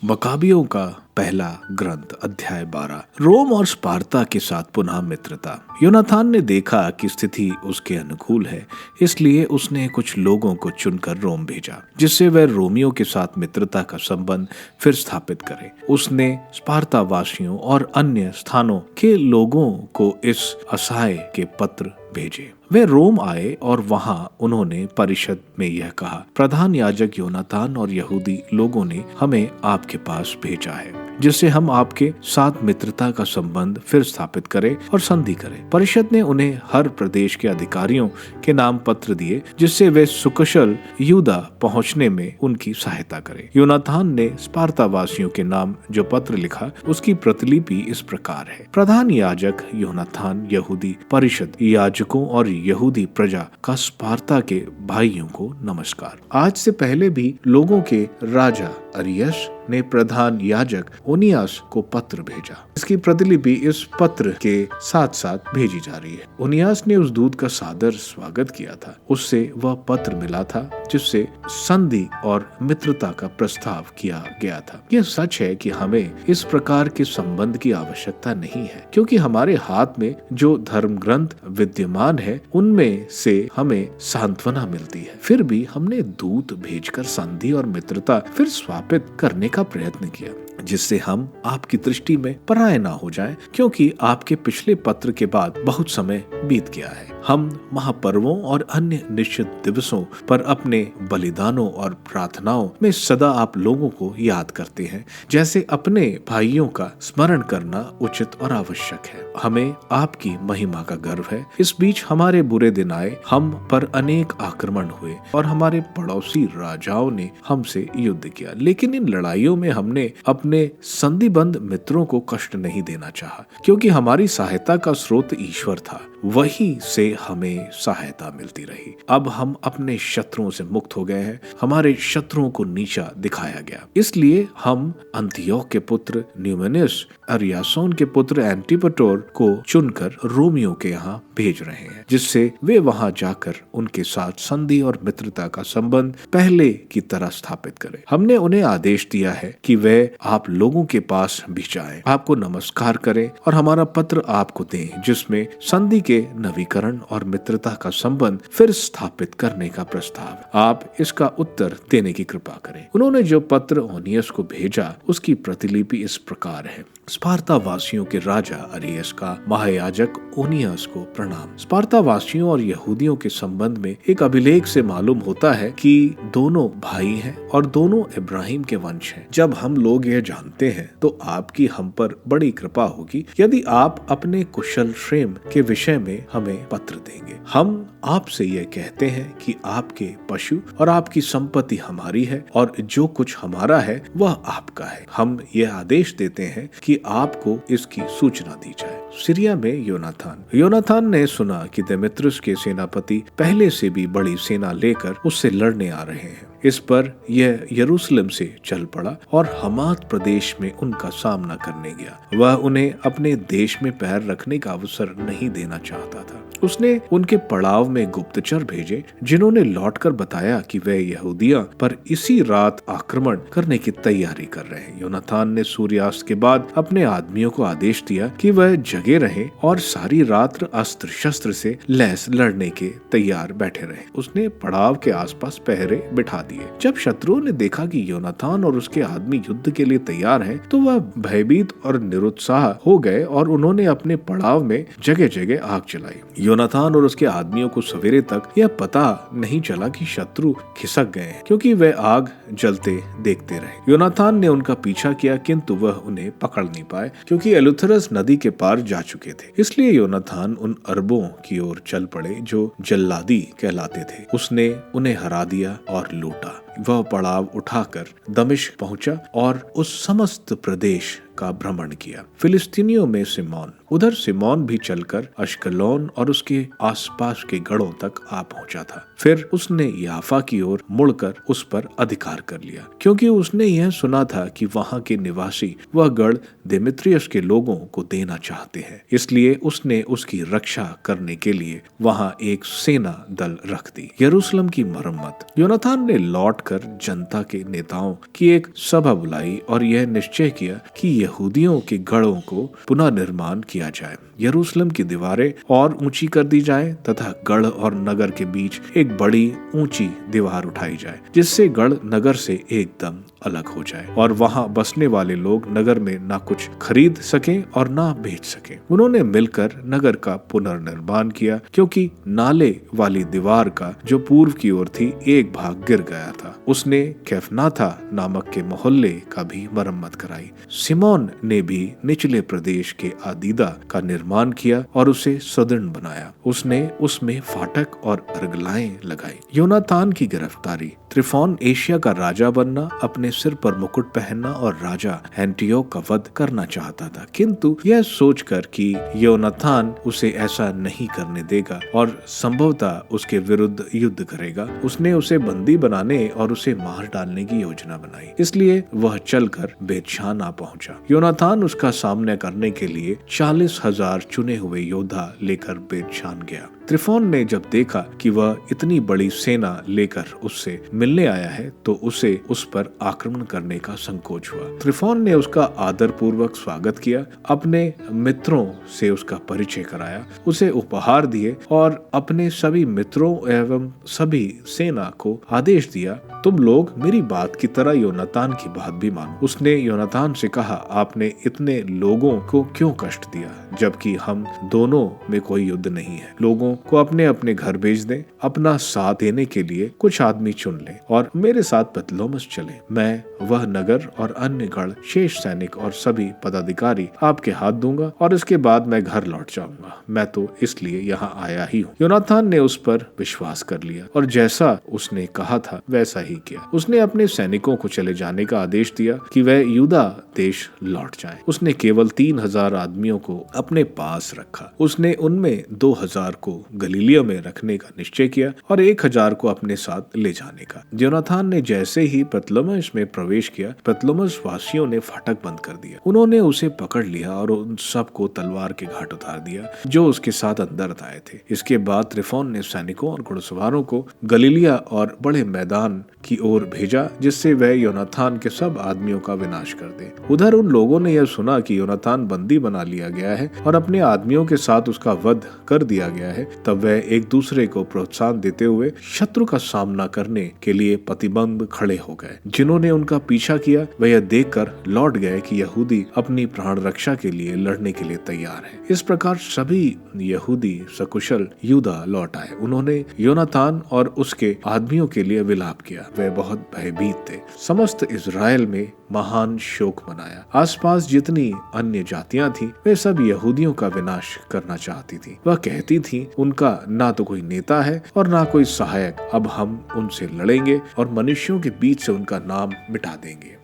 मकाबियों का पहला ग्रंथ अध्याय 12। रोम और स्पार्ता के साथ पुनः मित्रता। योनाथान ने देखा कि स्थिति उसके अनुकूल है, इसलिए उसने कुछ लोगों को चुनकर रोम भेजा, जिससे वह रोमियों के साथ मित्रता का संबंध फिर स्थापित करे। उसने स्पार्ता वासियों और अन्य स्थानों के लोगों को इस आशय के पत्र भेजे। वे रोम आए और वहां उन्होंने परिषद में यह कहा, प्रधान याजक योनाथान और यहूदी लोगों ने हमें आपके पास भेजा है, जिससे हम आपके साथ मित्रता का संबंध फिर स्थापित करें और संधि करें। परिषद ने उन्हें हर प्रदेश के अधिकारियों के नाम पत्र दिए, जिससे वे सुकुशल यहूदा पहुंचने में उनकी सहायता करें। योनाथान ने स्पार्ता वासियों के नाम जो पत्र लिखा, उसकी प्रतिलिपि इस प्रकार है। प्रधान याजक योनाथान, यहूदी परिषद, याजकों और यहूदी प्रजा का स्पार्ता के भाइयों को नमस्कार। आज से पहले भी लोगों के राजा अरियस ने प्रधान याजक ओनियास को पत्र भेजा। इसकी प्रतिलिपि इस पत्र के साथ साथ भेजी जा रही है। ओनियास ने उस दूत का सादर स्वागत किया था। उससे वह पत्र मिला था जिससे संधि और मित्रता का प्रस्ताव किया गया था। यह सच है कि हमें इस प्रकार के संबंध की आवश्यकता नहीं है, क्योंकि हमारे हाथ में जो धर्म ग्रंथ विद्यमान है उनमें से हमें सांत्वना मिलती है। फिर भी हमने दूत भेजकर संधि और मित्रता फिर स्थापित करने का प्रयत्न किया, जिससे हम आपकी दृष्टि में पराये ना हो जाएं, क्योंकि आपके पिछले पत्र के बाद बहुत समय बीत गया है। हम महापर्वों और अन्य निश्चित दिवसों पर अपने बलिदानों और प्रार्थनाओं में सदा आप लोगों को याद करते हैं, जैसे अपने भाइयों का स्मरण करना उचित और आवश्यक है। हमें आपकी महिमा का गर्व है। इस बीच हमारे बुरे दिन आए, हम पर अनेक आक्रमण हुए और हमारे पड़ोसी राजाओं ने हमसे युद्ध किया, लेकिन इन लड़ाइयों में हमने अपने संधिबंध मित्रों को कष्ट नहीं देना चाहा, क्योंकि हमारी सहायता का स्रोत ईश्वर था, वही से हमें सहायता मिलती रही। अब हम अपने शत्रुओं से मुक्त हो गए हैं, हमारे शत्रुओं को नीचा दिखाया गया। इसलिए हम अंतियोक के पुत्र न्यूमेनियस और यासोन के पुत्र एंटिपटोर को चुनकर रोमियों के यहाँ भेज रहे हैं, जिससे वे वहां जाकर उनके साथ संधि और मित्रता का संबंध पहले की तरह स्थापित करें। हमने उन्हें आदेश दिया है कि वे आप लोगों के पास भी जाएं, आपको नमस्कार करें और हमारा पत्र आपको दें, जिसमें संधि के नवीकरण और मित्रता का संबंध फिर स्थापित करने का प्रस्ताव। आप इसका उत्तर देने की कृपा करें। उन्होंने जो पत्र ओनियस को भेजा, उसकी प्रतिलिपि इस प्रकार है। स्पार्ता वासियों के राजा अरियस का महायाजक ओनियस को प्रणाम। स्पार्ता वासियों और यहूदियों के संबंध में एक अभिलेख से मालूम होता है कि दोनों भाई हैं और दोनों इब्राहिम के वंश हैं। जब हम लोग यह जानते हैं तो आपकी हम पर बड़ी कृपा होगी यदि आप अपने कुशल क्षेम के विषय में हमें पत्र देंगे। हम आपसे यह कहते हैं कि आपके पशु और आपकी संपत्ति हमारी है और जो कुछ हमारा है वह आपका है। हम यह आदेश देते हैं कि आपको इसकी सूचना दी जाए। सीरिया में योनाथान ने सुना कि देमेत्रियुस के सेनापति पहले से भी बड़ी सेना लेकर उससे लड़ने आ रहे हैं। इस पर यह यरूशलेम से चल पड़ा और हमात प्रदेश में उनका सामना करने गया। वह उन्हें अपने देश में पैर रखने का अवसर नहीं देना चाहता था। उसने उनके पड़ाव में गुप्तचर भेजे, जिन्होंने लौटकर बताया कि वे यहूदिया पर इसी रात आक्रमण करने की तैयारी कर रहे हैं। योनाथान ने सूर्यास्त के बाद अपने आदमियों को आदेश दिया कि वह जगे रहें और सारी रात अस्त्र शस्त्र से लैस लड़ने के तैयार बैठे रहे। उसने पड़ाव के आसपास पहरे बिठा दिए। जब शत्रुओं ने देखा कि योनाथान और उसके आदमी युद्ध के लिए तैयार हैं, तो वह भयभीत और निरुत्साह हो गए और उन्होंने अपने पड़ाव में जगह जगह आग जलाई। योनाथान और उसके आदमियों को सवेरे तक यह पता नहीं चला कि शत्रु खिसक गए हैं, क्योंकि वे आग जलते देखते रहे। योनाथान ने उनका पीछा किया, किंतु वह उन्हें पकड़ नहीं पाए, क्योंकि एलुथरस नदी के पार जा चुके थे। इसलिए योनाथान उन अरबों की ओर चल पड़े जो जल्लादी कहलाते थे। उसने उन्हें हरा दिया और लूटा। वह पड़ाव उठाकर दमिश्क पहुंचा और उस समस्त प्रदेश का भ्रमण किया। फिलिस्तीनियों में सिमोन, उधर सिमोन भी चलकर अश्कलोन और उसके आसपास के गढ़ों तक आ पहुंचा था। फिर उसने याफा की ओर मुड़कर उस पर अधिकार कर लिया, क्योंकि उसने यह सुना था कि वहां के निवासी वह गढ़ देमेत्रियुस के लोगों को देना चाहते हैं। इसलिए उसने उसकी रक्षा करने के लिए वहां एक सेना दल रख दी। यरूशलेम की मरम्मत। योनाथान ने लौट लौटकर जनता के नेताओं की एक सभा बुलाई और यह निश्चय किया कि यहूदियों के गढ़ों को पुनः निर्माण किया जाए, यरूशलेम की दीवारें और ऊंची कर दी जाए तथा गढ़ और नगर के बीच एक बड़ी ऊंची दीवार उठाई जाए, जिससे गढ़ नगर से एकदम अलग हो जाए और वहां बसने वाले लोग नगर में ना कुछ खरीद सकें और ना बेच सकें। उन्होंने मिलकर नगर का पुनर्निर्माण किया, क्योंकि नाले वाली दीवार का जो पूर्व की ओर थी एक भाग गिर गया था। उसने कैफनाथा नामक के मोहल्ले का भी मरम्मत कराई। सिमोन ने भी निचले प्रदेश के आदीदा का निर्माण किया और उसे सुदृढ़ बनाया। उसने उसमें फाटक और अर्गलाएं लगाई। योनातान की गिरफ्तारी, त्रिफोन एशिया का राजा बनना, अपने सिर पर मुकुट पहनना और राजा एंटियोक का वध करना चाहता था, किंतु यह सोचकर कि योनातान उसे ऐसा नहीं करने देगा और संभवतः उसके विरुद्ध युद्ध करेगा, उसने उसे बंदी बनाने और उसे मार डालने की योजना बनाई। इसलिए वह चलकर बेतशान आ पहुंचा। योनातान उसका सामना करने के लिए 40,000 चुने हुए योद्धा लेकर बेतशान गया। त्रिफोन ने जब देखा कि वह इतनी बड़ी सेना लेकर उससे मिलने आया है, तो उसे उस पर आक्रमण करने का संकोच हुआ। त्रिफोन ने उसका आदर पूर्वक स्वागत किया, अपने मित्रों से उसका परिचय कराया, उसे उपहार दिए और अपने सभी मित्रों एवं सभी सेना को आदेश दिया, तुम लोग मेरी बात की तरह योनातान की बात भी मानो। उसने योनातान से कहा, आपने इतने लोगों को क्यों कष्ट दिया, जबकि हम दोनों में कोई युद्ध नहीं है। लोगों को अपने अपने घर भेज दें, अपना साथ देने के लिए कुछ आदमी चुन लें और मेरे साथ बतलोमस चले। मैं वह नगर और अन्य गढ़, शेष सैनिक और सभी पदाधिकारी आपके हाथ दूंगा और इसके बाद मैं घर लौट जाऊंगा। मैं तो इसलिए यहाँ आया ही हूँ। योनातान ने उस पर विश्वास कर लिया और जैसा उसने कहा था वैसा ही किया। उसने अपने सैनिकों को चले जाने का आदेश दिया कि वह यूदा देश लौट जाएं। उसने केवल 3,000 आदमियों को अपने पास रखा। उसने उनमें 2,000 को गलीलिया में रखने का निश्चय किया और 1,000 को अपने साथ ले जाने का। योनातान ने जैसे ही पतलमस में प्रवेश किया, पतलमस वासियों ने फाटक बंद कर दिया। उन्होंने उसे पकड़ लिया और उन सबको तलवार के घाट उतार दिया जो उसके साथ अंदर आए थे। इसके बाद त्रिफोन ने सैनिकों और घुड़सवारों को गलीलिया और बड़े मैदान की ओर भेजा, जिससे वह योनातान के सब आदमियों का विनाश कर दे। उधर उन लोगों ने यह सुना कि योनातान बंदी बना लिया गया है और अपने आदमियों के साथ उसका वध कर दिया गया है। तब वह एक दूसरे को प्रोत्साहन देते हुए शत्रु का सामना करने के लिए प्रतिबंध खड़े हो गए। जिन्होंने उनका पीछा किया वह यह देखकर लौट गए कि यहूदी अपनी प्राण रक्षा के लिए लड़ने के लिए तैयार हैं। इस प्रकार सभी यहूदी सकुशल यूदा लौट आए। उन्होंने योनातान और उसके आदमियों के लिए विलाप किया। वे बहुत भयभीत थे। समस्त इज़राइल में महान शोक मनाया। आसपास जितनी अन्य जातियां थीं, वे सब यहूदियों का विनाश करना चाहती थीं। वह कहती थीं, उनका ना तो कोई नेता है और ना कोई सहायक। अब हम उनसे लड़ेंगे और मनुष्यों के बीच से उनका नाम मिटा देंगे।